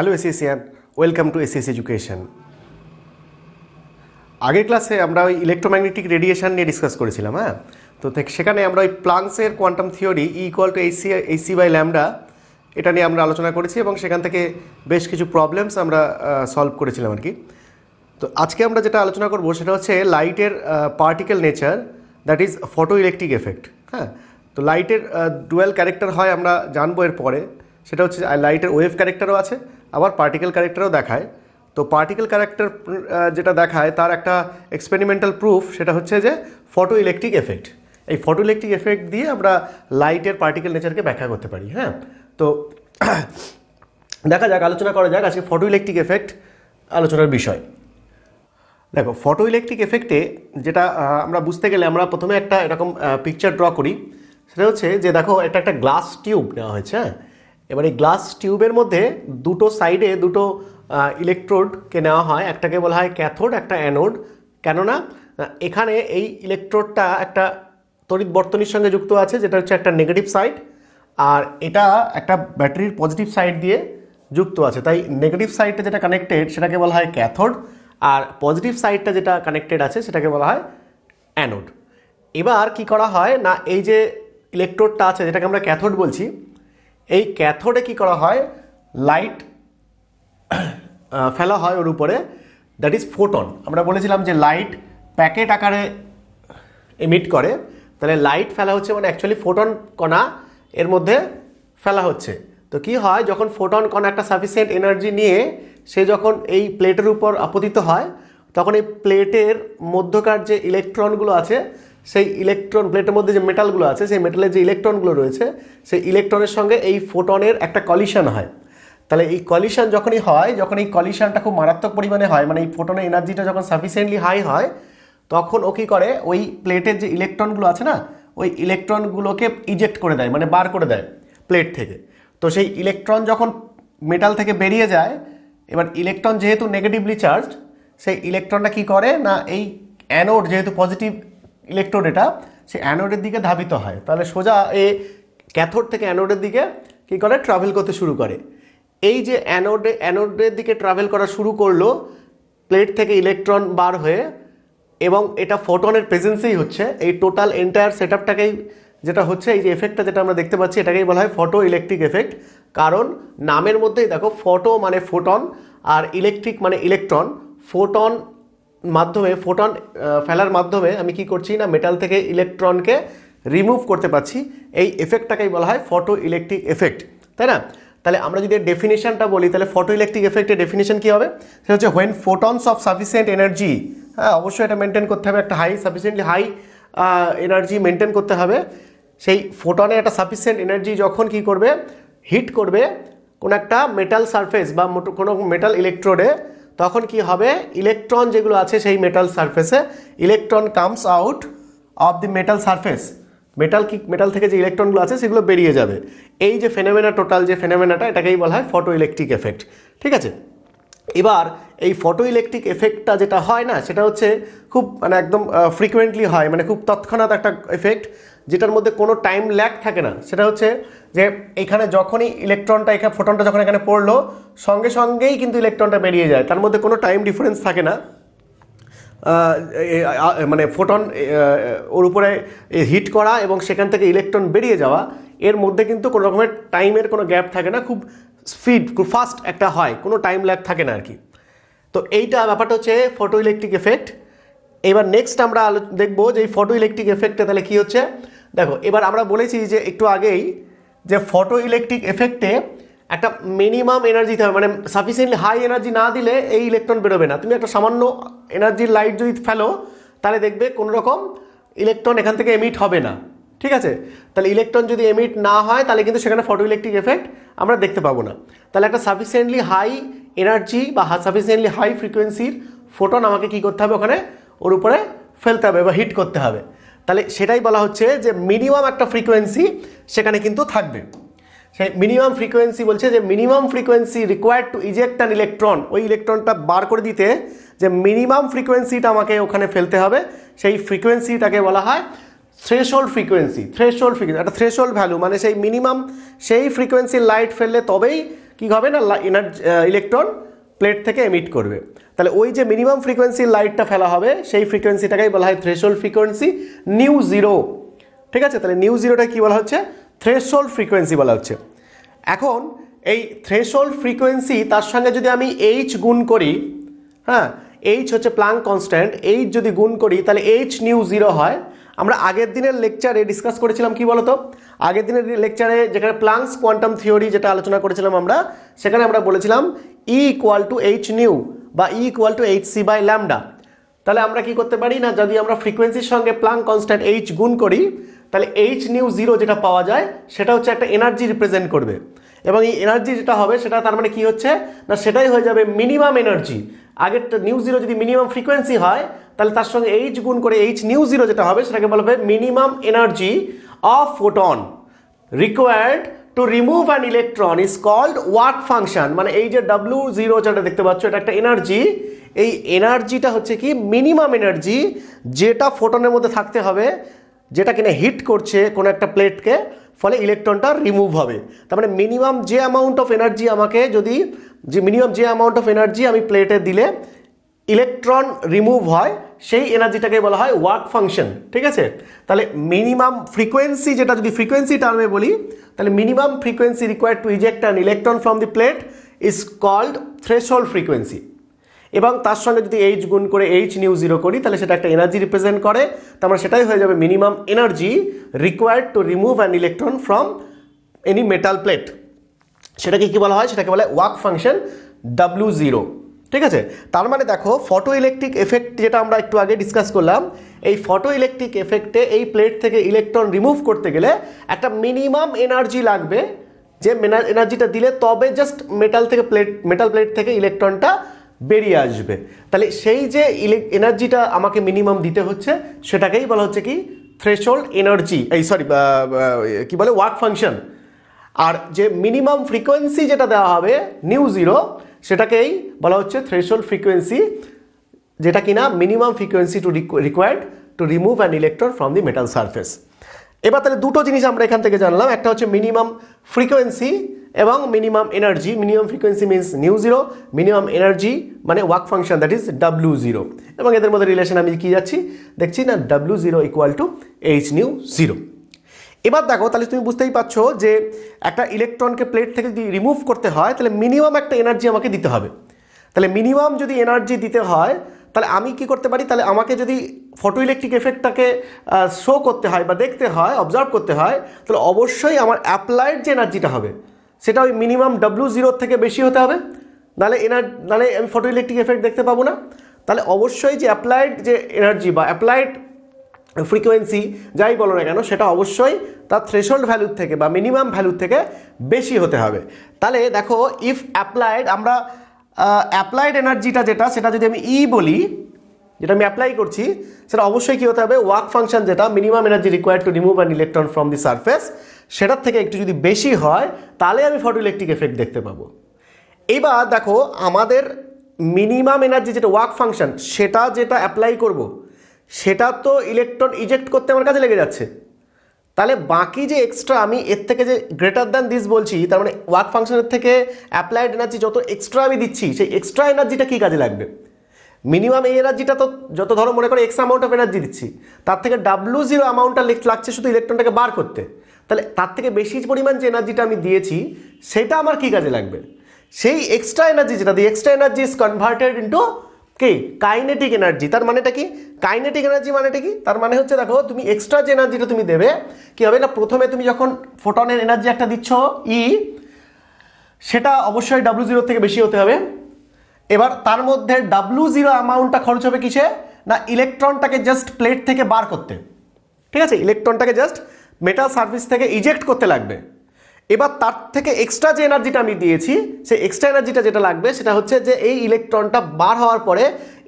Hello SSians, welcome to SS education. আগের ক্লাসে আমরা ওই ইলেকট্রোম্যাগনেটিক রেডিয়েশন নিয়ে ডিসকাস করেছিলাম। তো সেখানে আমরা ওই প্লাঙ্কসের quantum theory E=AC by lambda এটা নিয়ে আমরা আলোচনা করেছি এবং সেখান থেকে বেশ কিছু প্রবলেমস আমরা সলভ করেছিলাম আর কি। তো আজকে আমরা যেটা আলোচনা করব সেটা হচ্ছে লাইটের particle nature, that is photo electric effect. তো লাইটের ডুয়াল ক্যারেক্টার হয় আমরা জানবো এর পরে। সেটা হচ্ছে লাইটের ওয়েভ ক্যারেক্টারও আছে, আবার পার্টিকেল ক্যারেক্টারও দেখায়। তো পার্টিকেল ক্যারেক্টার যেটা দেখায় তার একটা এক্সপেরিমেন্টাল প্রুফ, সেটা হচ্ছে যে ফটো ইলেকট্রিক এফেক্ট। এই ফটো ইলেকট্রিক এফেক্ট দিয়ে আমরা লাইটের পার্টিকেল নেচারকে ব্যাখ্যা করতে পারি। তো দেখা যাক, আলোচনা করা যাক আজকে ফটো ইলেকট্রিক এফেক্ট আলোচনার বিষয়। দেখো, ফটো ইলেকট্রিক এফেক্টে যেটা আমরা বুঝতে গেলে আমরা প্রথমে একটা এরকম পিকচার ড্র করি। সেটা হচ্ছে যে দেখো, এটা একটা গ্লাস টিউব নেওয়া হয়েছে। এবার এই গ্লাস টিউবের মধ্যে দুটো সাইডে দুটো ইলেকট্রোডকে নেওয়া হয়, একটাকে বলা হয় ক্যাথোড, একটা অ্যানোড। কেননা এখানে এই ইলেকট্রোডটা একটা তড়িৎ বর্তনীর সঙ্গে যুক্ত আছে, যেটা হচ্ছে একটা নেগেটিভ সাইড, আর এটা একটা ব্যাটারির পজিটিভ সাইড দিয়ে যুক্ত আছে। তাই নেগেটিভ সাইডটা যেটা কানেক্টেড সেটাকে বলা হয় ক্যাথোড, আর পজিটিভ সাইডটা যেটা কানেক্টেড আছে সেটাকে বলা হয় অ্যানোড। এবার কি করা হয় না, এই যে ইলেকট্রোডটা আছে যেটাকে আমরা ক্যাথোড বলছি, এই ক্যাথোডে কি করা হয়, লাইট ফেলা হয় ওর উপরে, দ্যাট ইজ ফোটন। আমরা বলেছিলাম যে লাইট প্যাকেট আকারে এমিট করে, তাহলে লাইট ফেলা হচ্ছে মানে অ্যাকচুয়ালি ফোটন কণা এর মধ্যে ফেলা হচ্ছে। তো কি হয়, যখন ফোটন কণা একটা সাফিসিয়েন্ট এনার্জি নিয়ে সে যখন এই প্লেটের উপর আপতিত হয়, তখন এই প্লেটের মধ্যকার যে ইলেকট্রনগুলো আছে, সেই ইলেকট্রন, প্লেটের মধ্যে যে মেটালগুলো আছে, সেই মেটালের যে ইলেকট্রনগুলো রয়েছে, সেই ইলেকট্রনের সঙ্গে এই ফোটনের একটা কলিশন হয়। তাহলে এই কলিশন যখনই হয়, যখন এই কলিশনটা খুব মারাত্মক পরিমাণে হয়, মানে এই ফোটনের এনার্জিটা যখন সাফিসিয়েন্টলি হাই হয়, তখন ও কী করে, ওই প্লেটের যে ইলেকট্রনগুলো আছে না, ওই ইলেকট্রনগুলোকে ইজেক্ট করে দেয়, মানে বার করে দেয় প্লেট থেকে। তো সেই ইলেকট্রন যখন মেটাল থেকে বেরিয়ে যায়, এবার ইলেকট্রন যেহেতু নেগেটিভলি চার্জড, সেই ইলেকট্রনটা কী করে না, এই অ্যানোড যেহেতু পজিটিভ ইলেকট্রোড, এটা সেই অ্যানোডের দিকে ধাবিত হয়। তাহলে সোজা এ ক্যাথোড থেকে অ্যানোডের দিকে কী করে, ট্রাভেল করতে শুরু করে। এই যে অ্যানোডের দিকে ট্রাভেল করা শুরু করলো প্লেট থেকে ইলেকট্রন বার হয়ে, এবং এটা ফোটনের প্রেজেন্সেই হচ্ছে। এই টোটাল এন্টায়ার সেট আপটাকেই যেটা হচ্ছে, এই যে এফেক্টটা যেটা আমরা দেখতে পাচ্ছি, এটাকেই বলা হয় ফটো ইলেকট্রিক এফেক্ট। কারণ নামের মধ্যেই দেখো, ফটো মানে ফোটন, আর ইলেকট্রিক মানে ইলেকট্রন। ফোটন ফেলার মাধ্যমে আমি কি করছি না, মেটাল থেকে ইলেকট্রনকে রিমুভ করতে পারছি। এই এফেক্টটাকেই বলা হয় ফটো ইলেকট্রিক এফেক্ট, তাই না? তাহলে আমরা যদি ডেফিনেশনটা বলি, তাহলে ফটো ইলেকট্রিক এফেক্টের ডেফিনেশন কী হবে, সেটা হচ্ছে when photons of sufficient energy, অবশ্যই এটা মেনটেন করতে হবে, একটা সাফিসিয়েন্টলি হাই এনার্জি মেনটেন করতে হবে। সেই ফোটনে একটা সাফিসিয়েন্ট এনার্জি যখন কি করবে, হিট করবে কোনো একটা মেটাল সারফেস বা কোনো মেটাল ইলেকট্রোডে, তখন কি হবে, ইলেকট্রন যেগুলো আছে সেই মেটাল সারফেসে, electron comes out of the metal surface. Metal থেকে যে ইলেকট্রনগুলো আছে সেগুলো বেরিয়ে যাবে। এই যে ফেনোমেনা, টোটাল যে ফেনোমেনাটা, এটাকেই বলা হয় ফটো ইলেকট্রিক এফেক্ট। ঠিক আছে? এবার এই ফটো ইলেকট্রিক এফেক্টটা যেটা হয় না, সেটা হচ্ছে খুব মানে একদম ফ্রিকুয়েন্টলি হয়, মানে খুব তৎক্ষণাৎ একটা এফেক্ট, যেটার মধ্যে কোনো টাইম ল্যাগ থাকে না। সেটা হচ্ছে যে এখানে যখনই ইলেকট্রনটা, এখানে ফোটনটা যখন এখানে পড়লো, সঙ্গে সঙ্গেই কিন্তু ইলেকট্রনটা বেরিয়ে যায়, তার মধ্যে কোনো টাইম ডিফারেন্স থাকে না। মানে ফোটন ওর উপরে হিট করা এবং সেখান থেকে ইলেকট্রন বেরিয়ে যাওয়া, এর মধ্যে কিন্তু কোনো রকমের টাইমের কোনো গ্যাপ থাকে না, খুব স্পিড, খুব ফাস্ট একটা হয়, কোনো টাইম ল্যাগ থাকে না আর কি। তো এইটা ব্যাপারটা হচ্ছে ফটো ইলেকট্রিক এফেক্ট। এবার নেক্সট আমরা দেখবো যে এই ফটো ইলেকট্রিক এফেক্টে তাহলে কী হচ্ছে। দেখো, এবার আমরা বলেছি যে একটু আগেই যে ফটো ইলেকট্রিক এফেক্টে একটা মিনিমাম এনার্জি দিতে হবে, মানে সাফিসিয়েন্টলি হাই এনার্জি না দিলে এই ইলেকট্রন বেরোবে না। তুমি একটা সামান্য এনার্জির লাইট যদি ফেলো, তাহলে দেখবে কোনো রকম ইলেকট্রন এখান থেকে এমিট হবে না। ঠিক আছে? তাহলে ইলেকট্রন যদি এমিট না হয়, তাহলে কিন্তু সেখানে ফটো ইলেকট্রিক এফেক্ট আমরা দেখতে পাবো না। তাহলে একটা সাফিসিয়েন্টলি হাই এনার্জি বা সাফিসিয়েন্টলি হাই ফ্রিকোয়েন্সির ফোটন আমাকে কী করতে হবে, ওখানে ওর উপরে ফেলতে হবে বা হিট করতে হবে। তাহলে সেটাই বলা হচ্ছে যে মিনিমাম একটা ফ্রিকোয়েন্সি সেখানে কিন্তু থাকবে। সেই মিনিমাম ফ্রিকোয়েন্সি বলছে যে minimum frequency required to eject an electron, ওই ইলেকট্রনটা বার করে দিতে যে মিনিমাম ফ্রিকোয়েন্সিটা আমাকে ওখানে ফেলতে হবে, সেই ফ্রিকোয়েন্সিটাকে বলা হয় থ্রেশহোল্ড ফ্রিকোয়েন্সি একটা থ্রেশহোল্ড ভ্যালু, মানে সেই মিনিমাম সেই ফ্রিকোয়েন্সির লাইট ফেললে তবেই কী হবে না ইলেকট্রন প্লেট থেকে এমিট করবে। তাহলে ওই যে মিনিমাম ফ্রিকোয়েন্সির লাইটটা ফেলা হবে সেই ফ্রিকোয়েন্সিটাকেই বলা হয় থ্রেশহোল্ড ফ্রিকোয়েন্সি নিউ জিরো। ঠিক আছে, তাহলে নিউ জিরোটা কী বলা হচ্ছে? থ্রেশহোল্ড ফ্রিকোয়েন্সি বলা হচ্ছে। এখন এই থ্রেশহোল্ড ফ্রিকোয়েন্সি তার সঙ্গে যদি আমি এইচ গুণ করি, হ্যাঁ এইচ হচ্ছে প্লাঙ্ক কনস্ট্যান্ট, এইচ যদি গুণ করি তাহলে এইচ নিউ জিরো হয়। আমরা আগের দিনের লেকচারে ডিসকাস করেছিলাম কি বলতো, আগের দিনের লেকচারে যেখানে প্লাঙ্কস কোয়ান্টাম থিওরি যেটা আলোচনা করেছিলাম আমরা, সেখানে আমরা বলেছিলাম E equal to H nu বা E equal to H C by lambda. তাহলে আমরা কি করতে পারি না, যদি আমরা ফ্রিকোয়েন্সির সঙ্গে প্লাঙ্ক কনস্ট্যান্ট এইচ গুণ করি তাহলে এইচ নিউ জিরো যেটা পাওয়া যায় সেটা হচ্ছে একটা এনার্জি রিপ্রেজেন্ট করবে, এবং এই এনার্জি যেটা হবে সেটা তার মানে কি হচ্ছে না, সেটাই হয়ে যাবে মিনিমাম এনার্জি। আগেরটা নিউ জিরো যদি মিনিমাম ফ্রিকোয়েন্সি হয় তাহলে তার সঙ্গে এইচ গুণ করে এইচ নিউ জিরো যেটা হবে সেটাকে বলা হবে minimum energy of photon required to remove an electron is called work function. মানে এই যে ডাব্লিউ জিরো যেটা দেখতে পাচ্ছ এটা একটা এনার্জি, এই এনার্জিটা হচ্ছে কি মিনিমাম এনার্জি যেটা ফোটনের মধ্যে থাকতে হবে, যেটা কিনা হিট করছে কোনো একটা প্লেটকে, ফলে ইলেকট্রনটা রিমুভ হবে। তার মানে মিনিমাম যে অ্যামাউন্ট অফ এনার্জি আমাকে যদি মিনিমাম যে অ্যামাউন্ট অফ এনার্জি আমি প্লেটে দিলে ইলেকট্রন রিমুভ হয় সেই এনার্জিটাকে বলা হয় ওয়ার্ক ফাংশন। ঠিক আছে, তাহলে মিনিমাম ফ্রিকোয়েন্সি যেটা যদি ফ্রিকোয়েন্সি টার্মে বলি তাহলে minimum frequency required to eject an electron from the plate is called threshold frequency. এবং তার সঙ্গে যদি এইচ গুণ করে এইচ নিউ জিরো করি তাহলে সেটা একটা এনার্জি রিপ্রেজেন্ট করে, তার মানে সেটাই হয়ে যাবে minimum energy required to remove an electron from any metal plate. সেটাকে কী বলা হয়? সেটাকে বলা হয় ওয়ার্ক ফাংশন ডাব্লিউ জিরো। ঠিক আছে, তার মানে দেখো ফটো ইলেকট্রিক এফেক্ট যেটা আমরা একটু আগে ডিসকাস করলাম, এই ফটো ইলেকট্রিক এফেক্টে এই প্লেট থেকে ইলেকট্রন রিমুভ করতে গেলে একটা মিনিমাম এনার্জি লাগবে, যে এনার্জিটা দিলে তবে জাস্ট মেটাল প্লেট থেকে ইলেকট্রনটা বেরিয়ে আসবে। তাহলে সেই যে এনার্জিটা আমাকে মিনিমাম দিতে হচ্ছে সেটাকেই বলা হচ্ছে কি থ্রেশহোল্ড এনার্জি, কি বলে ওয়ার্ক ফাংশন। আর যে মিনিমাম ফ্রিকোয়েন্সি যেটা দেওয়া হবে নিউ জিরো সেটাকেই বলা হচ্ছে থ্রেশহোল্ড ফ্রিকোয়েন্সি, যেটা কিনা minimum frequency to required to remove an electron from the metal surface. এবার তাহলে দুটো জিনিস আমরা এখান থেকে জানলাম, একটা হচ্ছে মিনিমাম ফ্রিকোয়েন্সি এবং minimum energy. Minimum frequency means nu zero, minimum energy মানে work function that is W zero, এবং এদের মধ্যে রিলেশন আমি কি যাচ্ছি দেখছি না, W zero equal to H nu zero. এবার দেখো তাহলে তুমি বুঝতেই পারছো যে একটা ইলেকট্রনকে প্লেট থেকে যদি রিমুভ করতে হয় তাহলে মিনিমাম একটা এনার্জি আমাকে দিতে হবে। তাহলে মিনিমাম যদি এনার্জি দিতে হয় তাহলে আমি কি করতে পারি, তাহলে আমাকে যদি ফটো ইলেকট্রিক এফেক্টটাকে শো করতে হয় বা দেখতে হয়, অবজার্ভ করতে হয়, তাহলে অবশ্যই আমার অ্যাপ্লাইড যে এনার্জিটা হবে সেটা ওই মিনিমাম ডাব্লিউ জিরোর থেকে বেশি হতে হবে, নাহলে আমি ফটো ইলেকট্রিক এফেক্ট দেখতে পাবো না। তাহলে অবশ্যই যে অ্যাপ্লাইড যে এনার্জি বা অ্যাপ্লাইড ফ্রিকোয়েন্সি যাই বলো না কেন সেটা অবশ্যই তার থ্রেশহোল্ড ভ্যালুর থেকে বা মিনিমাম ভ্যালুর থেকে বেশি হতে হবে। তাহলে দেখো ইফ অ্যাপ্লাইড, আমরা অ্যাপ্লাইড এনার্জিটা যেটা সেটা যদি আমি ই বলি, যেটা আমি অ্যাপ্লাই করছি সেটা অবশ্যই কী হতে হবে, ওয়ার্ক ফাংশন যেটা minimum energy required to remove an electron from the surface সেটার থেকে একটু যদি বেশি হয় তাহলে আমি ফটো ইলেকট্রিক এফেক্ট দেখতে পাবো। এবার দেখো আমাদের মিনিমাম এনার্জি যেটা ওয়ার্ক ফাংশন সেটা যেটা অ্যাপ্লাই করব সেটা তো ইলেকট্রন ইজেক্ট করতে আমার কাছে লেগে যাচ্ছে, তাহলে বাকি যে এক্সট্রা আমি এর থেকে যে গ্রেটার দ্যান দিস বলছি, তার মানে ওয়ার্ক ফাংশনের থেকে অ্যাপ্লাইড এনার্জি যত এক্সট্রা আমি দিচ্ছি সেই এক্সট্রা এনার্জিটা কী কাজে লাগবে? মিনিমাম এই এনার্জিটা তো যত ধরো মনে করে এক্স অ্যামাউন্ট অফ এনার্জি দিচ্ছি, তার থেকে ডাব্লিউ জিরো অ্যামাউন্টটা লাগছে শুধু ইলেকট্রনটাকে বার করতে, তাহলে তার থেকে বেশি পরিমাণ যে এনার্জিটা আমি দিয়েছি সেটা আমার কী কাজে লাগবে? সেই এক্সট্রা এনার্জি যেটা দিই, extra energy is converted into কি কাইনেটিক এনার্জি। তার মানেটা কি? কাইনেটিক এনার্জি মানেটা কি? তার মানে হচ্ছে দেখো তুমি এক্সট্রা যে এনার্জিটা তুমি দেবে কি হবে না, প্রথমে তুমি যখন ফোটনের এনার্জি একটা দিচ্ছ ই, সেটা অবশ্যই ডাব্লিউ জিরো থেকে বেশি হতে হবে। এবার তার মধ্যে ডাব্লিউ জিরো অ্যামাউন্টটা খরচ হবে কিসে না, ইলেকট্রনটাকে জাস্ট প্লেট থেকে বার করতে। ঠিক আছে, ইলেকট্রনটাকে জাস্ট মেটাল সারফেস থেকে ইজেক্ট করতে লাগবে। এবার তার থেকে এক্সট্রা যে এনার্জিটা আমি দিয়েছি সেই এক্সট্রা এনার্জিটা যেটা লাগবে সেটা হচ্ছে যে এই ইলেকট্রনটা বার হওয়ার পরে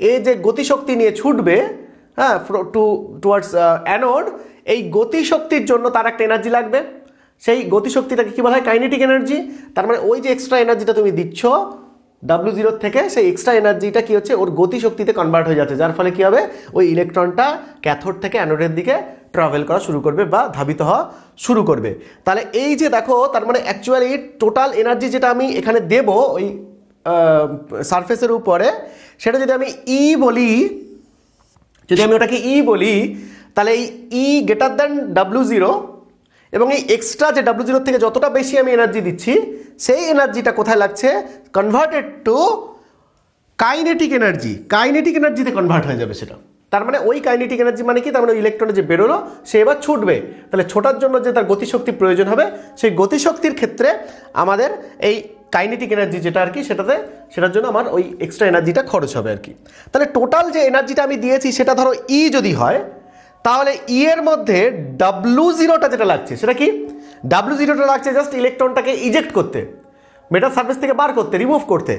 এই যে গতিশক্তি নিয়ে ছুটবে, হ্যাঁ, টুয়ার্ডস অ্যানোড, এই গতিশক্তির জন্য তার একটা এনার্জি লাগবে। সেই গতিশক্তিটাকে কী বলা হয়? Kinetic energy. তার মানে ওই যে এক্সট্রা এনার্জিটা তুমি দিচ্ছ W0 থেকে সেই এক্সট্রা এনার্জিটা কি হচ্ছে ওর গতিশক্তিতে কনভার্ট হয়ে যাচ্ছে, যার ফলে কি হবে ওই ইলেকট্রনটা ক্যাথোড থেকে অ্যানোডের দিকে ট্রাভেল করা শুরু করবে বা ধাবিত হওয়া শুরু করবে। তাহলে এই যে দেখো, তার মানে অ্যাকচুয়ালি টোটাল এনার্জি যেটা আমি এখানে দেব ওই সারফেসের উপরে, সেটা যদি আমি ই বলি, যদি আমি ওটাকে ই বলি, তাহলে এই ই গ্রেটার দ্যান W0 এবং এই এক্সট্রা যে W0 থেকে যতটা বেশি আমি এনার্জি দিচ্ছি সেই এনার্জিটা কোথায় লাগছে, converted to kinetic energy, kinetic এনার্জিতে কনভার্ট হয়ে যাবে সেটা। তার মানে ওই কাইনেটিক এনার্জি মানে কি, তার মানে ইলেকট্রনে যে বেরোলো সে এবার ছুটবে, তাহলে ছোটার জন্য যে তার গতিশক্তি প্রয়োজন হবে সেই গতিশক্তির ক্ষেত্রে আমাদের এই কাইনেটিক এনার্জি যেটা আর কি সেটার জন্য আমার ওই এক্সট্রা এনার্জিটা খরচ হবে আর কি। তাহলে টোটাল যে এনার্জিটা আমি দিয়েছি সেটা ধরো ই যদি হয়, তাহলে ই এর মধ্যে W0টা যেটা লাগছে সেটা কি, W0টা লাগছে জাস্ট ইলেকট্রনটাকে ইজেক্ট করতে, মেটাল সারফেস থেকে বার করতে, রিমুভ করতে।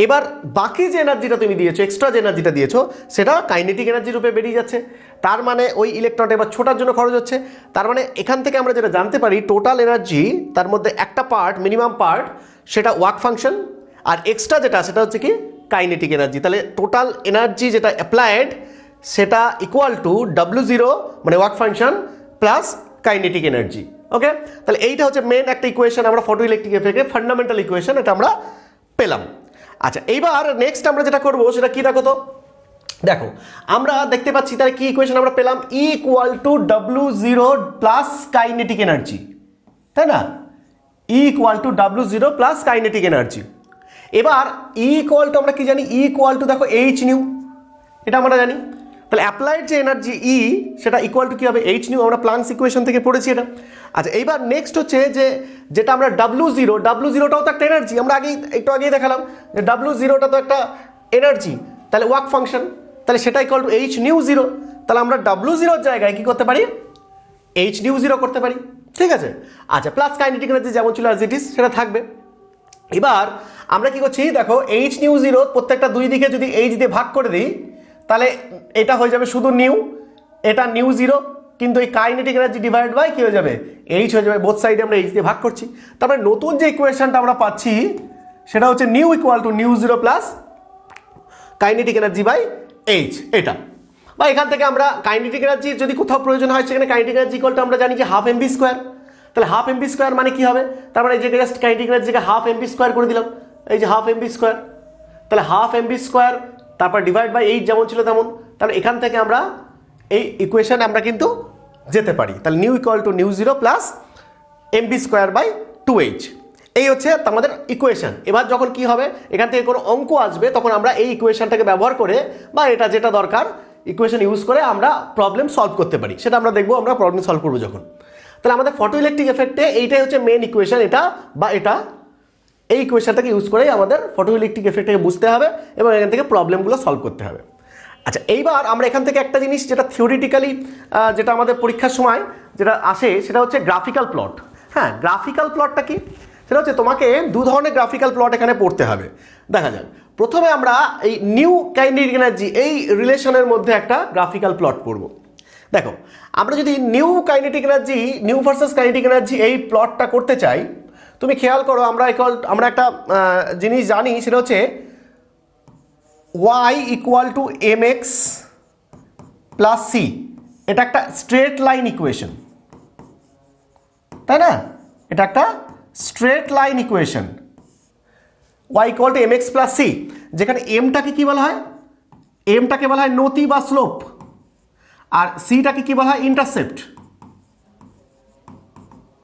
এবার বাকি যে এনার্জিটা তুমি দিয়েছো, এক্সট্রা যে এনার্জিটা দিয়েছো সেটা কাইনেটিক এনার্জি রূপে বেরিয়ে যাচ্ছে, তার মানে ওই ইলেকট্রনটা এবার ছোটার জন্য খরচ হচ্ছে। তার মানে এখান থেকে আমরা যেটা জানতে পারি, টোটাল এনার্জি তার মধ্যে একটা পার্ট, মিনিমাম পার্ট সেটা ওয়ার্ক ফাংশন, আর এক্সট্রা যেটা সেটা হচ্ছে কি কাইনেটিক এনার্জি। তাহলে টোটাল এনার্জি যেটা অ্যাপ্লায়েড সেটা ইকুয়াল টু W0 মানে work function plus kinetic energy. Okay, তাহলে এইটা হচ্ছে মেন একটা ইকুয়েশন, আমরা ফটো ইলেকট্রিক এফেক্টের ফান্ডামেন্টাল ইকুয়েশন, এটা আমরা পেলাম। আচ্ছা, এইবার নেক্সট আমরা যেটা করবো সেটা কি দেখো তো, দেখো আমরা দেখতে পাচ্ছি তাহলে কি ইকুয়েশন আমরা পেলাম, ই equal to W0 plus kinetic energy, তাই না, ই equal to W0 plus kinetic energy. এবার ই ইকুয়াল টু আমরা কি জানি, ই ইকুয়াল টু দেখো এইচ নিউ, এটা আমরা জানি। তাহলে অ্যাপ্লাইড যে এনার্জি ই সেটা ইকুয়াল টু কি হবে, এইচ নিউ, আমরা প্লাঙ্কস ইকুয়েশন থেকে পড়েছি এটা। আচ্ছা, এইবার নেক্সট হচ্ছে যে যেটা আমরা W0টাও তো একটা এনার্জি, আমরা একটু আগেই দেখালাম যে W0টা তো একটা এনার্জি, তাহলে ওয়ার্ক ফাংশন, তাহলে সেটা ইকুয়াল টু এইচ নিউ 0, তাহলে আমরা W0 জায়গায় কি করতে পারি, এইচ নিউ 0 করতে পারি, ঠিক আছে। আচ্ছা, প্লাস কাইনেটিক এনার্জি যেমন ছিল অ্যাজ ইট ইজ সেটা থাকবে। এবার আমরা কি করছি দেখো, এইচ নিউ 0 প্রত্যেকটা দুই দিকে যদি এইচ দিয়ে ভাগ করে দিই তাহলে এটা হয়ে যাবে শুধু নিউ, এটা নিউ 0, কিন্তু এই কাইনেটিক এনার্জি ডিভাইড বাই কি হয়ে যাবে, এইচ হয়ে যাবে, বোথ সাইডে আমরা এইচ দিয়ে ভাগ করছি। তারপরে নতুন যে ইকুয়েশনটা আমরা পাচ্ছি সেটা হচ্ছে nu equal to nu 0 plus kinetic energy by H, এটা। বা এখান থেকে আমরা কাইনেটিক এনার্জি যদি কোথাও প্রয়োজন হয় সেখানে কাইনেটিক এনার্জি ইকুয়াল টু আমরা জানি যে হাফ mv স্কোয়ার, তাহলে হাফ mv স্কোয়ার মানে কি হবে, তার মানে এই জায়গায় জাস্ট কাইনেটিক এনার্জিকে হাফ mv স্কোয়ার করে দিলাম, এই যে হাফ mv স্কোয়ার, তাহলে হাফ mv স্কোয়ার তারপর ডিভাইড বাই এইচ যেমন ছিল তেমন। তাহলে এখান থেকে আমরা এই ইকুয়েশন আমরা কিন্তু যেতে পারি, তাহলে nu equal to nu 0 plus mv square by 2h, এই হচ্ছে আমাদের ইকুয়েশন। এবার যখন কি হবে, এখান থেকে কোনো অঙ্ক আসবে তখন আমরা এই ইকুয়েশনটাকে ব্যবহার করে বা এটা যেটা দরকার ইকুয়েশন ইউজ করে আমরা প্রবলেম সলভ করতে পারি, সেটা আমরা দেখবো আমরা প্রবলেম সলভ করবো যখন। তাহলে আমাদের ফটো ইলেকট্রিক এফেক্টে এইটাই হচ্ছে মেন ইকুয়েশন, এটা বা এটা, এই ইকুয়েশনটাকে ইউজ করেই আমাদের ফটো ইলেকট্রিক এফেক্টটাকে বুঝতে হবে এবং এখান থেকে প্রবলেমগুলো সলভ করতে হবে। আচ্ছা, এইবার আমরা এখান থেকে একটা জিনিস যেটা থিওরিটিক্যালি যেটা আমাদের পরীক্ষার সময় যেটা আসে সেটা হচ্ছে গ্রাফিক্যাল প্লট। হ্যাঁ, গ্রাফিক্যাল প্লটটা কি, সেটা হচ্ছে তোমাকে দু ধরনের গ্রাফিক্যাল প্লট এখানে পড়তে হবে। দেখা যাক, প্রথমে আমরা এই নিউ কাইনেটিক এনার্জি এই রিলেশনের মধ্যে একটা গ্রাফিক্যাল প্লট পড়ব। দেখো, আমরা যদি new kinetic energy, new versus kinetic energy এই প্লটটা করতে চাই, তুমি খেয়াল করো আমরা একটা জিনিস জানি সেটা হচ্ছে y equal to mx plus c, এটা একটা স্ট্রেট লাইন ইকুয়েশন, তাই না, এটা একটা straight line equation, y equal to mx plus c, যেখানে mটাকে কি বলা হয়, mটাকে বলা হয় নতি বা স্লোপ, আর সিটাকে কি বলা হয় ইন্টারসেপ্ট,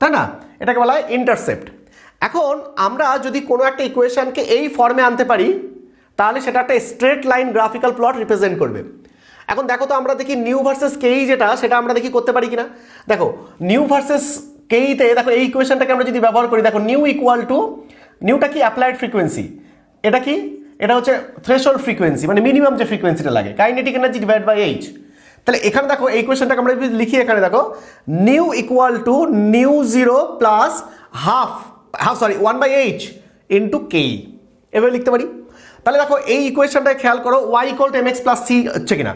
তাই না, এটাকে বলা হয় ইন্টারসেপ্ট। এখন আমরা যদি কোনো একটা ইকুয়েশনকে এই ফর্মে আনতে পারি তাহলে সেটা একটা straight line graphical plot represent করবে। এখন দেখো তো, আমরা দেখি নিউ ভার্সেস কেই যেটা, সেটা আমরা দেখি করতে পারি কিনা। দেখো, নিউ ভার্সেস কেইতে দেখো এই ইকুয়েশনটাকে আমরা যদি ব্যবহার করি, দেখো নিউ ইকুয়াল টু, নিউটা কি অ্যাপ্লাইড ফ্রিকোয়েন্সি, এটা কি, এটা হচ্ছে থ্রেশহোল্ড ফ্রিকোয়েন্সি, মানে মিনিমাম যে ফ্রিকোয়েন্সিটা লাগে, kinetic energy divide by H. তাহলে এখানে দেখো এই ইকুয়েশনটাকে আমরা লিখি, এখানে দেখো nu equal to nu 0 plus half 1/h into K, এভাবে লিখতে পারি। তাহলে দেখো এই ইকুয়েশনটাকে খেয়াল করো, y equal to mx plus c হচ্ছে কিনা,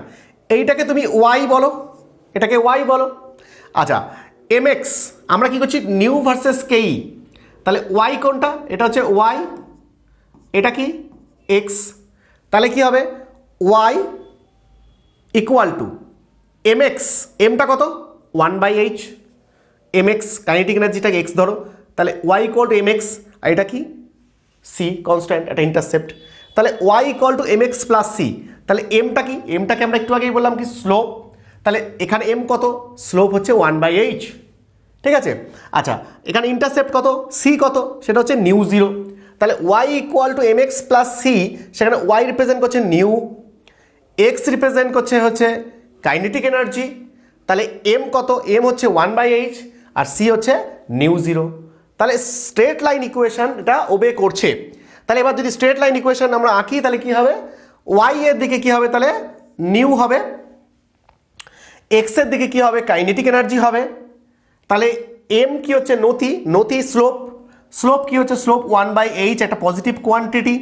এইটাকে তুমি y বলো, এটাকে y বলো। আচ্ছা, mx আমরা কি করছি, নিউ ভার্সেস কেই, তাহলে y কোনটা, এটা হচ্ছে y, এটা কি এক্স, তাহলে কি হবে y equal to M x, এমটা কত 1/h, এম এক্স কাইনেটিক এনার্জিটাকে এক্স ধরো, তাহলে Y equal to M x, আর এটা কি সি কনস্ট্যান্ট, এটা ইন্টারসেপ্ট, তাহলে Y equal to M x plus c, তাহলে এমটা কি, এমটাকে আমরা একটু আগেই বললাম কি স্লোপ, তাহলে এখানে এম কত, স্লোপ হচ্ছে 1/h, ঠিক আছে। আচ্ছা এখানে ইন্টারসেপ্ট কত, সি কত, সেটা হচ্ছে নিউ জিরো, তাহলে Y equal to M x plus C, সেখানে ওয়াই রিপ্রেজেন্ট করছে নিউ, এক্স রিপ্রেজেন্ট করছে হচ্ছে কাইনেটিক এনার্জি, তাহলে এম কত, এম হচ্ছে 1/h আর সি হচ্ছে নিউ জিরো, তাহলে স্ট্রেট লাইন ইকুয়েশন এটা ওবে করছে। তাহলে এবার যদি স্ট্রেট লাইন ইকুয়েশন আমরা আঁকি তাহলে কি হবে, ওয়াই এর দিকে কি হবে, তাহলে নিউ হবে, এক্স এর দিকে কি হবে, কাইনেটিক এনার্জি হবে, তাহলে এম কি হচ্ছে নতি, নতি স্লোপ, স্লোপ কি হচ্ছে স্লোপ 1/h, একটা পজিটিভ কোয়ান্টিটি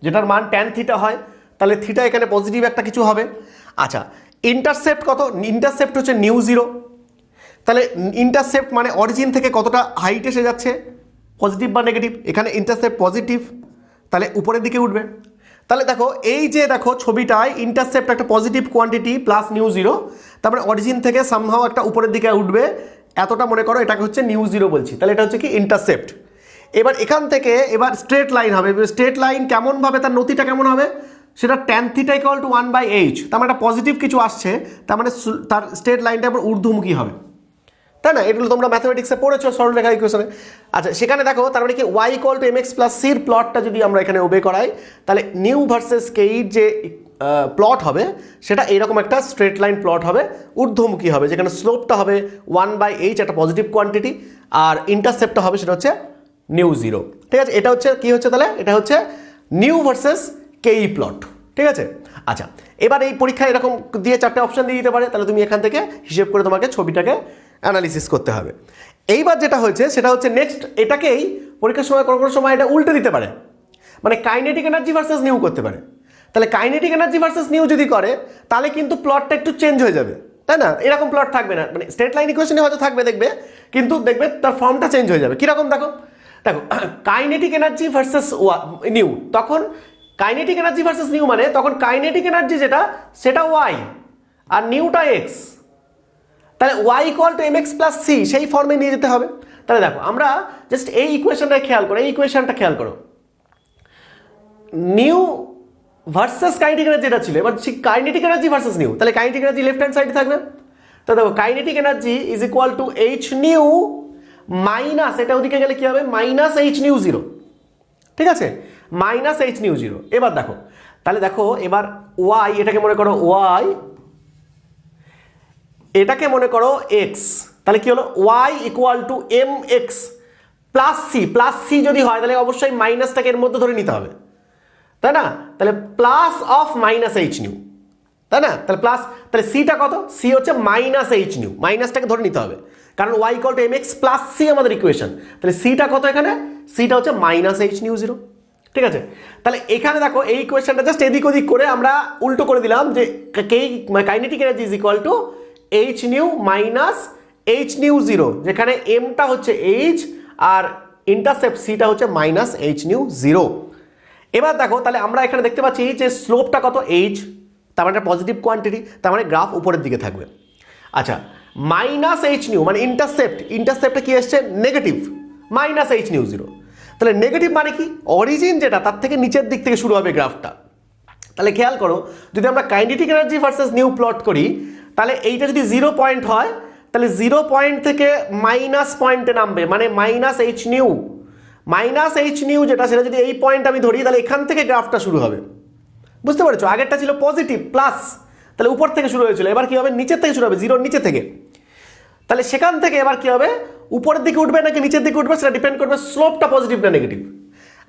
যেটার মান ট্যান থিটা হয়, তাহলে থিটা এখানে পজিটিভ একটা কিছু হবে। আচ্ছা ইন্টারসেপ্ট কত, ইন্টারসেপ্ট হচ্ছে নিউ জিরো, তাহলে ইন্টারসেপ্ট মানে অরিজিন থেকে কতটা হাইট এসে যাচ্ছে, পজিটিভ বা নেগেটিভ, এখানে ইন্টারসেপ্ট পজিটিভ, তাহলে উপরের দিকে উঠবে। তাহলে দেখো এই যে দেখো ছবিটায় ইন্টারসেপ্ট একটা positive quantity plus new zero, তারপরে অরিজিন থেকে সামহাও একটা উপরের দিকে উঠবে, এতটা মনে করো এটাকে হচ্ছে নিউ জিরো বলছি, তাহলে এটা হচ্ছে কি ইন্টারসেপ্ট। এবার এখান থেকে এবার স্ট্রেট লাইন হবে, স্ট্রেট লাইন কেমন ভাবে, তার নতিটা কেমন হবে, সেটা tan theta equal to 1/h, তার মানে একটা পজিটিভ কিছু আসছে, তার মানে তার স্ট্রেট লাইনটা এবার ঊর্ধ্বমুখী হবে, তাই না, এগুলো তোমরা ম্যাথমেটিক্সে পড়েছো সরলরেখা ইকুয়েশনে। আচ্ছা সেখানে দেখো তার মানে কি y equal to M x plus সির প্লটটা যদি আমরা এখানে ওবে করাই, তাহলে নিউ ভার্সেস কেইর যে প্লট হবে সেটা এইরকম একটা স্ট্রেট লাইন প্লট হবে, ঊর্ধ্বমুখী হবে, যেখানে স্লোপটা হবে 1/h একটা পজিটিভ কোয়ান্টিটি, আর ইন্টারসেপ্টটা হবে সেটা হচ্ছে নিউ জিরো, ঠিক আছে। এটা হচ্ছে কি হচ্ছে, তাহলে এটা হচ্ছে নিউ ভার্সেস কেই প্লট, ঠিক আছে। আচ্ছা এবার এই পরীক্ষায় এরকম দিয়ে 4টে অপশন দিয়ে দিতে পারে, তাহলে তুমি এখান থেকে হিসেব করে তোমাকে ছবিটাকে অ্যানালিসিস করতে হবে। এইবার যেটা হয়েছে সেটা হচ্ছে নেক্সট, এটাকেই পরীক্ষার সময় কোনো কোনো সময় এটা উল্টে দিতে পারে, মানে কাইনেটিক এনার্জি ভার্সেস নিউ করতে পারে। তাহলে কাইনেটিক এনার্জি ভার্সেস নিউ যদি করে তাহলে কিন্তু প্লটটা একটু চেঞ্জ হয়ে যাবে, তাই না, এরকম প্লট থাকবে না, মানে স্ট্রেট লাইন ইকুয়েশনে হয়তো থাকবে দেখবে, কিন্তু দেখবে তার ফর্মটা চেঞ্জ হয়ে যাবে। কীরকম দেখো, দেখো কাইনেটিক এনার্জি ভার্সেস নিউ, তখন কাইনেটিক এনার্জি ভার্সেস নিউ মানে তখন কাইনেটিক এনার্জি যেটা সেটা ওয়াই আর নিউটা এক্স, তাহলে Y equal to M x plus C সেই ফর্মে নিয়ে যেতে হবে। তাহলে দেখো আমরা জাস্ট এই ইকুয়েশনটা খেয়াল করো, এই ইকুয়েশনটা খেয়াল করো, নিউ ভার্সেস কাইনেটিক এনার্জি যেটা ছিল, এবার কাইনেটিক এনার্জি ভার্সেস নিউ, তাহলে কাইনেটিক এনার্জি লেফট হ্যান্ড সাইডে থাকবে, তো দেখো kinetic energy is equal to H nu minus, এটা ওদিকে গেলে কি হবে, মাইনাস এইচ নিউ জিরো, ঠিক আছে, মাইনাস এইচ নিউ জিরো। এবার দেখো তাহলে দেখো এবার ওয়াই, এটাকে মনে করো ওয়াই, এটাকে মনে করো এক্স, তাহলে কি হলো Y equal to M x plus C, plus C যদি হয় তাহলে অবশ্যই মাইনাসটাকে এর মধ্যে ধরে নিতে হবে, তাই না, তাহলে plus of minus H new, তাই না, তাহলে প্লাস, তাহলে সিটা কত, সি হচ্ছে মাইনাস এইচ নিউ, মাইনাসটাকে ধরে নিতে হবে কারণ Y equal to M x plus C আমাদের ইকুয়েশন, তাহলে সিটা কত এখানে, সিটা হচ্ছে মাইনাস এইচ নিউ জিরো, ঠিক আছে। তাহলে এখানে দেখো এই ইকুয়েশনটা জাস্ট এদিক ওদিক করে আমরা উল্টো করে দিলাম যে kinetic energy is equal to H nu minus H nu zero, যেখানে এমটা হচ্ছে এইচ আর ইন্টারসেপ্ট সিটা হচ্ছে মাইনাস এইচ নিউ জিরো। এবার দেখো তাহলে আমরা এখানে দেখতে পাচ্ছি যে স্লোপটা কত এইচ, তার মানে পজিটিভ কোয়ান্টিটি, তার মানে গ্রাফ উপরের দিকে থাকবে। আচ্ছা মাইনাস এইচ নিউ মানে ইন্টারসেপ্টে কি এসছে negative, minus H nu zero, তাহলে নেগেটিভ মানে কি, অরিজিন যেটা তার থেকে নিচের দিক থেকে শুরু হবে গ্রাফটা। তাহলে খেয়াল করো যদি আমরা kinetic energy versus new plot করি তাহলে এইটা যদি 0 পয়েন্ট হয় তাহলে 0 পয়েন্ট থেকে মাইনাস পয়েন্টে নামবে, মানে মাইনাস এইচ নিউ যেটা সেটা যদি এই পয়েন্ট আমি ধরি তাহলে এখান থেকে গ্রাফটা শুরু হবে, বুঝতে পারছো, আগেরটা ছিল পজিটিভ প্লাস, তাহলে উপর থেকে শুরু হয়েছিল, এবার কি হবে নিচের থেকে শুরু হবে, জিরোর নিচে থেকে, তাহলে সেখান থেকে এবার কি হবে উপরের দিকে উঠবে নাকি নিচের দিকে উঠবে সেটা ডিপেন্ড করবে স্লোপটা পজিটিভ না নেগেটিভ।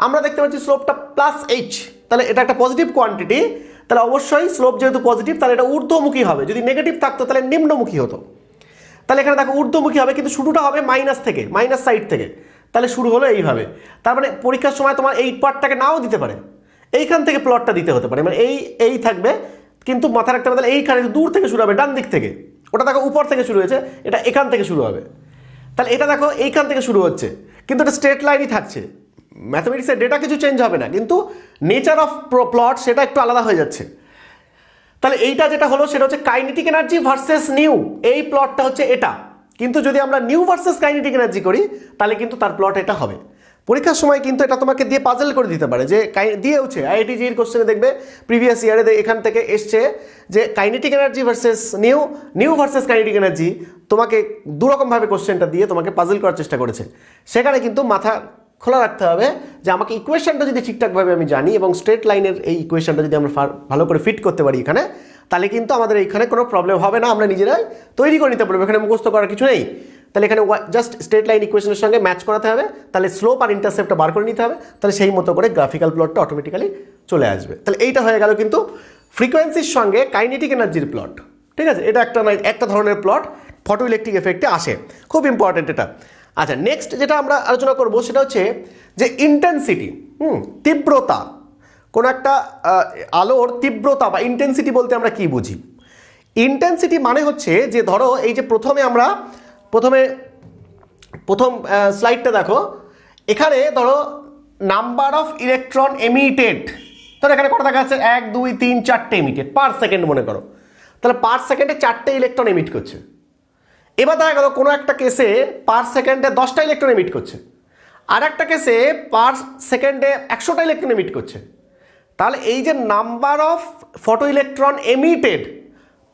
আমরা দেখতে পাচ্ছি স্লোপটা প্লাস এইচ, তাহলে এটা একটা পজিটিভ কোয়ান্টিটি, তাহলে অবশ্যই স্লোপ যেহেতু পজিটিভ তাহলে এটা ঊর্ধ্বমুখী হবে, যদি নেগেটিভ থাকতো তাহলে নিম্নমুখী হতো, তাহলে এখানে দেখো ঊর্ধ্বমুখী হবে কিন্তু শুরুটা হবে মাইনাস থেকে, মাইনাস সাইড থেকে, তাহলে শুরু হলো এইভাবে। তার মানে পরীক্ষার সময় তোমার এই পার্টটাকে নাও দিতে পারে, এইখান থেকে প্লটটা দিতে হতে পারে, মানে এই থাকবে কিন্তু মাথা রাখতে হবে তাহলে এইখানে দূর থেকে শুরু হবে ডান দিক থেকে, ওটা দেখো উপর থেকে শুরু হয়েছে, এটা এখান থেকে শুরু হবে, তাহলে এটা দেখো এইখান থেকে শুরু হচ্ছে কিন্তু এটা স্ট্রেট লাইনই থাকছে, ম্যাথমেটিক্সের ডেটা কিছু চেঞ্জ হবে না, কিন্তু নেচার অফ প্লট সেটা একটু আলাদা হয়ে যাচ্ছে। তাহলে এইটা যেটা হলো সেটা হচ্ছে কাইনেটিক এনার্জি ভার্সেস নিউ, এই প্লটটা হচ্ছে এটা। কিন্তু যদি আমরা নিউ ভার্সেস কাইনেটিক এনার্জি করি তাহলে কিন্তু তার প্লট এটা হবে। পরীক্ষার সময় কিন্তু এটা তোমাকে দিয়ে পাজল করে দিতে পারে, যে দিয়েওছে আইআইটি জির কোশ্চেনে দেখবে প্রিভিয়াস ইয়ারে এখান থেকে এসছে যে kinetic energy versus new versus kinetic energy, তোমাকে দুরকমভাবে কোশ্চেনটা দিয়ে তোমাকে পাজল করার চেষ্টা করেছে। সেখানে কিন্তু মাথা খোলা রাখতে হবে যে আমাকে ইকুয়েশনটা যদি ঠিকঠাকভাবে আমি জানি এবং স্ট্রেট লাইনের এই ইকুয়েশনটা যদি আমরা ভালো করে ফিট করতে পারি এখানে, তাহলে কিন্তু আমাদের এইখানে কোনো প্রবলেম হবে না, আমরা নিজেরাই তৈরি করে নিতে পারবো, এখানে মুখস্থ করার কিছু নেই। তাহলে এখানে জাস্ট স্ট্রেট লাইন ইকুয়েশনের সঙ্গে ম্যাচ করাতে হবে, তাহলে স্লোপ আর ইন্টারসেপ্টটা বার করে নিতে হবে, তাহলে সেই মতো করে গ্রাফিক্যাল প্লটটা অটোমেটিক্যালি চলে আসবে। তাহলে এইটা হয়ে গেল কিন্তু ফ্রিকোয়েন্সির সঙ্গে কাইনেটিক এনার্জির প্লট। ঠিক আছে, এটা একটা ধরনের প্লট ফটো ইলেকট্রিক এফেক্টে আসে, খুব ইম্পর্টেন্ট এটা। আচ্ছা, নেক্সট যেটা আমরা আলোচনা করবো সেটা হচ্ছে যে ইন্টেন্সিটি, তীব্রতা। কোনো একটা আলোর তীব্রতা বা ইন্টেন্সিটি বলতে আমরা কি বুঝি? ইন্টেন্সিটি মানে হচ্ছে যে ধরো এই যে প্রথম স্লাইডটা দেখো, এখানে ধরো নাম্বার অফ ইলেকট্রন এমিটেড, ধরো এখানে কত দেখা যাচ্ছে 1 2 3 4টে এমিটেড পার সেকেন্ড মনে করো, তাহলে পার সেকেন্ডে 4টে ইলেকট্রন এমিট করছে। এবার দেখা গেল কোনো একটা কেসে পার সেকেন্ডে 10টা ইলেকট্রন এমিট করছে, আর একটা কেসে পার সেকেন্ডে 100টা ইলেকট্রন এমিট করছে। তাহলে এই যে number of photo electron emitted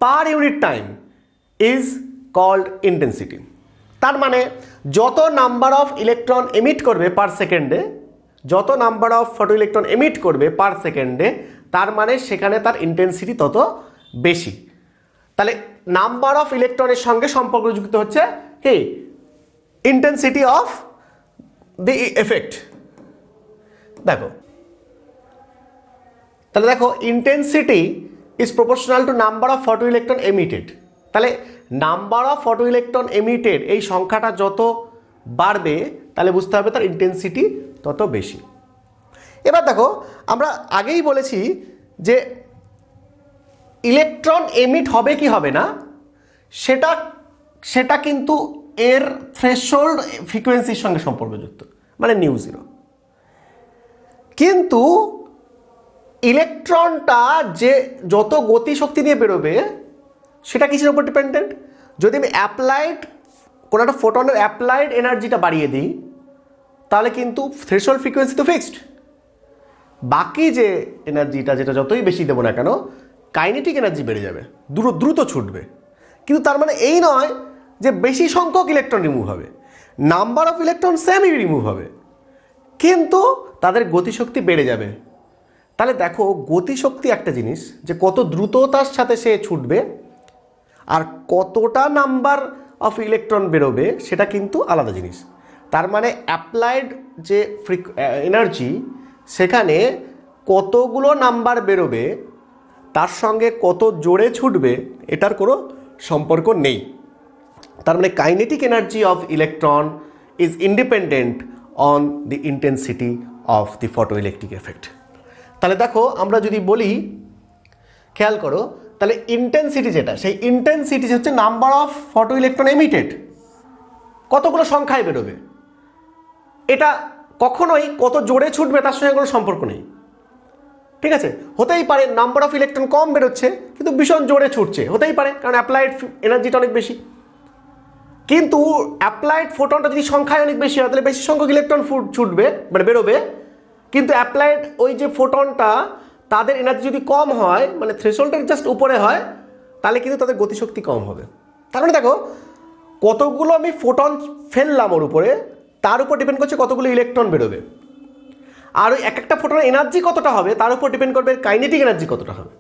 per unit time is called intensity. তার মানে যত নাম্বার অফ ইলেকট্রন এমিট করবে পার সেকেন্ডে, যত number of photo electron emit করবে পার সেকেন্ডে, তার মানে সেখানে তার ইন্টেন্সিটি তত বেশি। তাহলে নাম্বার অফ ইলেকট্রনের সঙ্গে সম্পর্কযুক্ত হচ্ছে কি ইন্টেন্সিটি অফ দি এফেক্ট। তাহলে দেখো intensity is proportional to number of photo electron emitted. তাহলে number of photo electron emitted এই সংখ্যাটা যত বাড়বে তাহলে বুঝতে হবে তার ইন্টেন্সিটি তত বেশি। এবার দেখো আমরা আগেই বলেছি যে ইলেকট্রন এমিট হবে কি হবে না সেটা কিন্তু এর থ্রেশহোল্ড ফ্রিকোয়েন্সির সঙ্গে সম্পর্কযুক্ত, মানে নিউ জিরো। কিন্তু ইলেকট্রনটা যে যত গতিশক্তি নিয়ে বেরোবে সেটা কিসের উপর ডিপেন্ডেন্ট? যদি আমি কোনো একটা ফোটনের অ্যাপ্লাইড এনার্জিটা বাড়িয়ে দিই তাহলে কিন্তু থ্রেশহোল্ড ফ্রিকোয়েন্সি তো ফিক্সড, বাকি যে এনার্জিটা যেটা যতই বেশি দেবো না কেন কাইনেটিক এনার্জি বেড়ে যাবে, দ্রুত ছুটবে। কিন্তু তার মানে এই নয় যে বেশি সংখ্যক ইলেকট্রন রিমুভ হবে, নাম্বার অফ ইলেকট্রন সেমই রিমুভ হবে, কিন্তু তাদের গতিশক্তি বেড়ে যাবে। তাহলে দেখো গতিশক্তি একটা জিনিস, যে কত দ্রুততার সাথে সে ছুটবে আর কতটা নাম্বার অফ ইলেকট্রন বেরোবে সেটা কিন্তু আলাদা জিনিস। তার মানে অ্যাপ্লাইড যে এনার্জি সেখানে কতগুলো নাম্বার বেরোবে তার সঙ্গে কত জোরে ছুটবে এটার কোনো সম্পর্ক নেই। তার মানে kinetic energy of electron is independent on the intensity of the photo electric effect. তাহলে দেখো আমরা যদি বলি, খেয়াল করো, তাহলে ইন্টেন্সিটি যেটা, সেই ইন্টেন্সিটি হচ্ছে number of photo electron emitted, কতগুলো সংখ্যায় বেরোবে। এটা কখনোই কত জোরে ছুটবে তার সঙ্গে কোনো সম্পর্ক নেই। ঠিক আছে, হতেই পারে নাম্বার অফ ইলেকট্রন কম বেরোচ্ছে কিন্তু ভীষণ জোরে ছুটছে, হতেই পারে, কারণ অ্যাপ্লাইড এনার্জিটা অনেক বেশি। কিন্তু অ্যাপ্লাইড ফোটনটা যদি সংখ্যায় অনেক বেশি হয় তাহলে বেশি সংখ্যক ইলেকট্রন ছুটবে, মানে বেরোবে। কিন্তু অ্যাপ্লাইড ওই যে ফোটনটা তাদের এনার্জি যদি কম হয়, মানে থ্রেশহোল্ডের জাস্ট উপরে হয়, তাহলে কিন্তু তাদের গতিশক্তি কম হবে। তার মানে দেখো কতগুলো আমি ফোটন ফেললাম ওর উপরে, তার উপর ডিপেন্ড করছে কতগুলো ইলেকট্রন বেরোবে। আর ওই একটা ফোটনের এনার্জি কতটা হবে তার উপর ডিপেন্ড করবে কাইনেটিক এনার্জি কতটা হবে।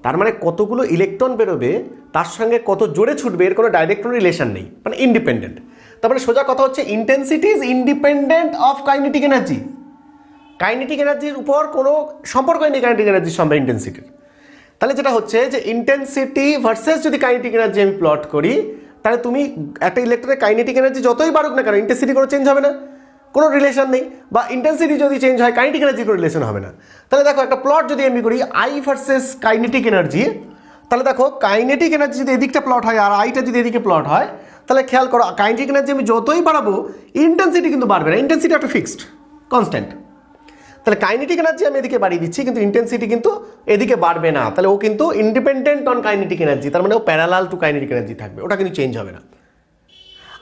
তার মানে কতগুলো ইলেকট্রন বেরোবে তার সঙ্গে কত জোরে ছুটবে এর কোনো ডাইরেক্ট রিলেশন নেই, মানে ইন্ডিপেন্ডেন্ট। তারপরে সোজা কথা হচ্ছে intensity is independent of kinetic energy. Kinetic এনার্জির উপর কোনো সম্পর্কই নেই কাইনেটিক এনার্জির সঙ্গে ইন্টেন্সিটির। তাহলে যেটা হচ্ছে যে ইন্টেন্সিটি ভার্সেস যদি কাইনেটিক এনার্জি আমি প্লট করি, তাহলে তুমি একটা ইলেকট্রনের কাইনেটিক এনার্জি যতই বাড়ুক না কেন ইন্টেন্সিটি কোনো চেঞ্জ হবে না, কোনো রিলেশন নেই। বা ইন্টেন্সিটি যদি চেঞ্জ হয় কাইনেটিক এনার্জির কোনো রিলেশন হবে না। তাহলে দেখো একটা প্লট যদি আমি করি আই ভার্সেস কাইনেটিক এনার্জি, তাহলে দেখো কাইনেটিক এনার্জি যদি এদিকটা প্লট হয় আর আইটা যদি এদিকে প্লট হয়, তাহলে খেয়াল করো কাইনেটিক এনার্জি আমি যতই বাড়াবো ইন্টেন্সিটি কিন্তু বাড়বে না, ইন্টেন্সিটি একটা ফিক্সড। কনস্ট্যান্ট। তাহলে কাইনেটিক এনার্জি আমি এদিকে বাড়িয়ে দিচ্ছি, কিন্তু ইন্টেন্সিটি কিন্তু এদিকে বাড়বে না। তাহলে ও কিন্তু ইন্ডিপেন্ডেন্ট অন কাইনেটিক এনার্জি, তার মানে ও প্যারালাল টু কাইনেটিক এনার্জি থাকবে, ওটা কিন্তু চেঞ্জ হবে না।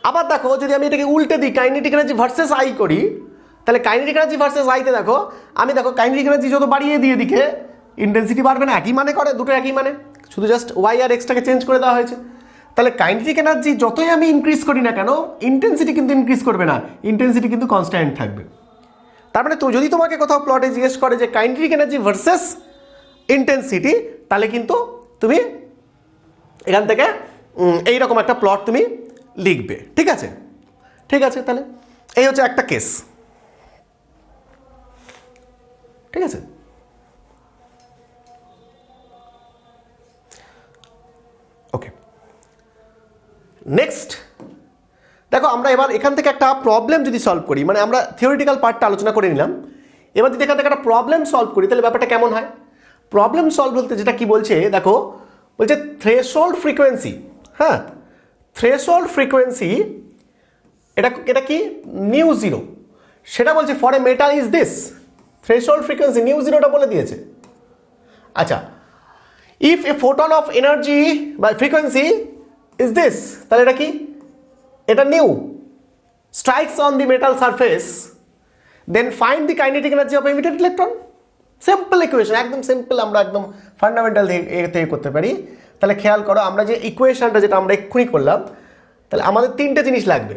আবার দেখো যদি আমি এটাকে উল্টে দিই, কাইনেটিক এনার্জি ভার্সেস আই করি, তাহলে কাইনেটিক এনার্জি ভার্সেস আইতে দেখো কাইনেটিক এনার্জি যত বাড়িয়ে দিয়ে দিকে ইন্টেন্সিটি বাড়বে না, একই মানে করে, দুটো একই মানে, শুধু জাস্ট ওয়াই আর এক্সটাকে চেঞ্জ করে দেওয়া হয়েছে। তাহলে কাইনেটিক এনার্জি যতই আমি ইনক্রিজ করি না কেন, ইন্টেন্সিটি কিন্তু ইনক্রিজ করবে না, ইন্টেন্সিটি কিন্তু কনস্ট্যান্ট থাকবে। তার মানে তো যদি তোমাকে কোথাও প্লটে জিজ্ঞেস করে যে কাইনেটিক এনার্জি ভার্সেস ইন্টেন্সিটি, তাহলে কিন্তু তুমি এখান থেকে এইরকম একটা প্লট তুমি লিখবে। ঠিক আছে, ঠিক আছে, তাহলে এই হচ্ছে একটা কেস। ঠিক আছে, ওকে। নেক্সট দেখো আমরা এবার এখান থেকে একটা প্রবলেম যদি সলভ করি, মানে আমরা থিওরিটিক্যাল পার্টটা আলোচনা করে নিলাম, এবার যদি এখান থেকে একটা প্রবলেম সলভ করি তাহলে ব্যাপারটা কেমন হয়। প্রবলেম সলভ বলতে যেটা কি বলছে দেখো, বলছে থ্রেশহোল্ড ফ্রিকোয়েন্সি, হ্যাঁ থ্রেশহোল্ড ফ্রিকোয়েন্সি এটা কি নিউ জিরো, সেটা বলছে for a metal is this. Threshold frequency nu জিরোটা বলে দিয়েছে। আচ্ছা, if a photon of energy বা ফ্রিকোয়েন্সি ইজ দিস, তাহলে এটা কি, এটা nu, strikes on the metal surface, then find the kinetic energy of emitted electron. Simple equation, একদম সিম্পল, আমরা একদম ফান্ডামেন্টাল থেকে করতে পারি। তাহলে খেয়াল করো আমরা যে ইকুয়েশনটা যেটা আমরা এক্ষুনি করলাম, তাহলে আমাদের তিনটে জিনিস লাগবে,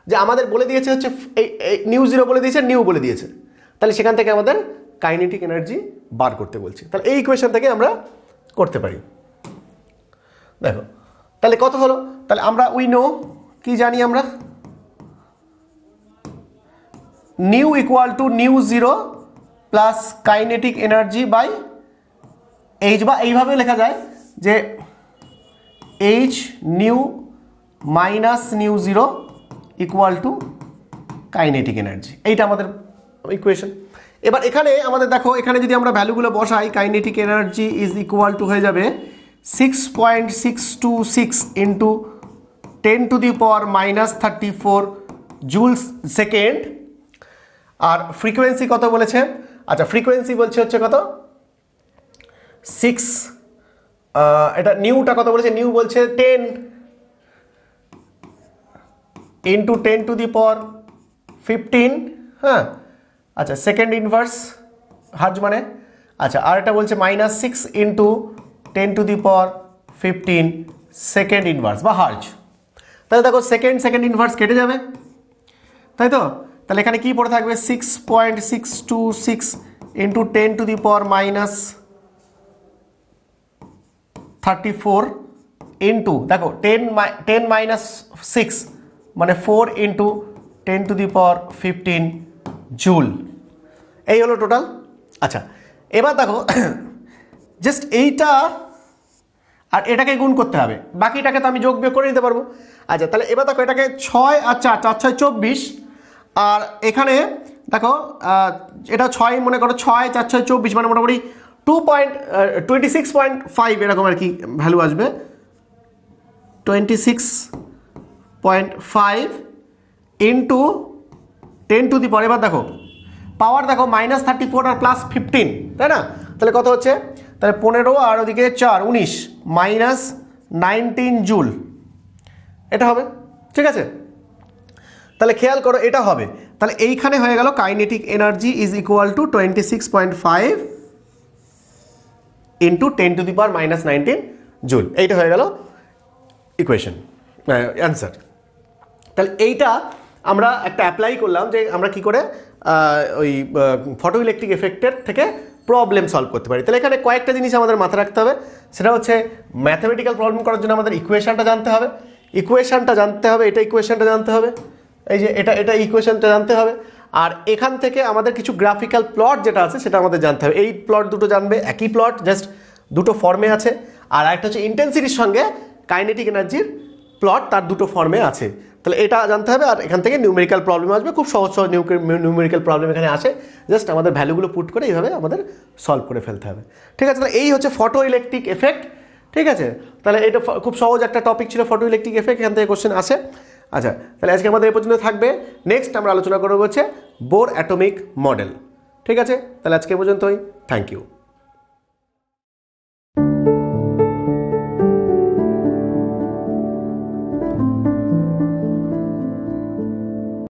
যে আমাদের বলে দিয়েছে হচ্ছে এই নিউ জিরো বলে দিয়েছে, নিউ বলে দিয়েছে, তাহলে সেখান থেকে আমাদের কাইনেটিক এনার্জি বার করতে বলছি। তাহলে এই ইকুয়েশন থেকে আমরা করতে পারি। দেখো তাহলে কত হলো, তাহলে আমরা উই নো, কি জানি আমরা, nu equal to nu zero plus kinetic energy by H, বা এইভাবে লেখা যায় যে H nu minus nu zero equal to kinetic energy, এইটা আমাদের ইকুয়েশন। এবার এখানে আমাদের দেখো, এখানে যদি আমরা ভ্যালুগুলো বসাই, kinetic energy is equal to হয়ে যাবে 6.626 ইন্টু 10⁻⁻34 জুলস সেকেন্ড। আর ফ্রিকোয়েন্সি কত বলেছে, আচ্ছা ফ্রিকোয়েন্সি বলছে হচ্ছে কত 6, এটা নিউটা কত বলেছে, নিউ বলছে 10 ইন্টু 10⁻15, হ্যাঁ আচ্ছা সেকেন্ড ইনভার্স হার্জ মানে, আচ্ছা আর এটা বলছে -6 ইন্টু 10⁻15 সেকেন্ড ইনভার্স বা হার্জ। তাহলে দেখো সেকেন্ড ইনভার্স কেটে যাবে, তাই তো, তাহলে এখানে কি পড়ে থাকবে 6.626 ইন্টু 10⁻34 ইন্টু দেখো 10 মাইনাস 6 মানে 4 ইন্টু 10⁻15 জুল, এই হলো টোটাল। আচ্ছা এবার দেখো জাস্ট এইটা আর এটাকে গুণ করতে হবে, বাকিটাকে তো আমি যোগ বিয়োগ করে নিতে পারবো। আচ্ছা তাহলে এবার দেখো এটাকে 6 আর 4, 4 6 24, আর এখানে দেখো এটা 6 মনে করো, 6 4 6 24 মানে মোটামুটি 26.5 এরকম আর কি ভ্যালু আসবে, 26.5 ইন্টু 10⁻, এবার দেখো পাওয়ার দেখো -34 আর +15, তাই না, তাহলে কত হচ্ছে, তাহলে 15 আর ওদিকে 4 19 -19 জুল, এটা হবে। ঠিক আছে, তাহলে খেয়াল করো এটা হবে, তাহলে এইখানে হয়ে গেল kinetic energy is equal to 26.5 into 10⁻⁻19 joule, এইটা হয়ে গেল ইকুয়েশন অ্যান্সার। তাহলে এইটা আমরা একটা অ্যাপ্লাই করলাম যে আমরা কি করে ওই ফটো ইলেকট্রিক এফেক্টের থেকে প্রবলেম সলভ করতে পারি। তাহলে এখানে কয়েকটা জিনিস আমাদের মাথায় রাখতে হবে, সেটা হচ্ছে ম্যাথমেটিক্যাল প্রবলেম করার জন্য আমাদের ইকুয়েশনটা জানতে হবে, এটা ইকুয়েশনটা জানতে হবে, এই যে এটা ইকুয়েশনটা জানতে হবে, আর এখান থেকে আমাদের কিছু গ্রাফিক্যাল প্লট যেটা আছে সেটা আমাদের জানতে হবে। এই প্লট দুটো জানবে, একই প্লট জাস্ট দুটো ফর্মে আছে, আর একটা হচ্ছে ইন্টেন্সিটির সঙ্গে কাইনেটিক এনার্জির প্লট, তার দুটো ফর্মে আছে, তাহলে এটা জানতে হবে। আর এখান থেকে নিউমেরিক্যাল প্রবলেম আসবে, খুব সহজ সহজ নিউমেরিক্যাল প্রবলেম এখানে আসে, জাস্ট আমাদের ভ্যালুগুলো পুট করে এইভাবে আমাদের সলভ করে ফেলতে হবে। ঠিক আছে, তাহলে এই হচ্ছে ফটো ইলেকট্রিক এফেক্ট। ঠিক আছে, তাহলে এটা খুব সহজ একটা টপিক ছিল ফটো ইলেকট্রিক এফেক্ট, এখান থেকে কোশ্চেন আসে। আচ্ছা তাহলে আজকে আমাদের এই পর্যন্ত থাকবে, নেক্সট আমরা আলোচনা করবো হচ্ছে বোর অ্যাটমিক মডেল। ঠিক আছে, তাহলে আজকে পর্যন্তই। Thank you.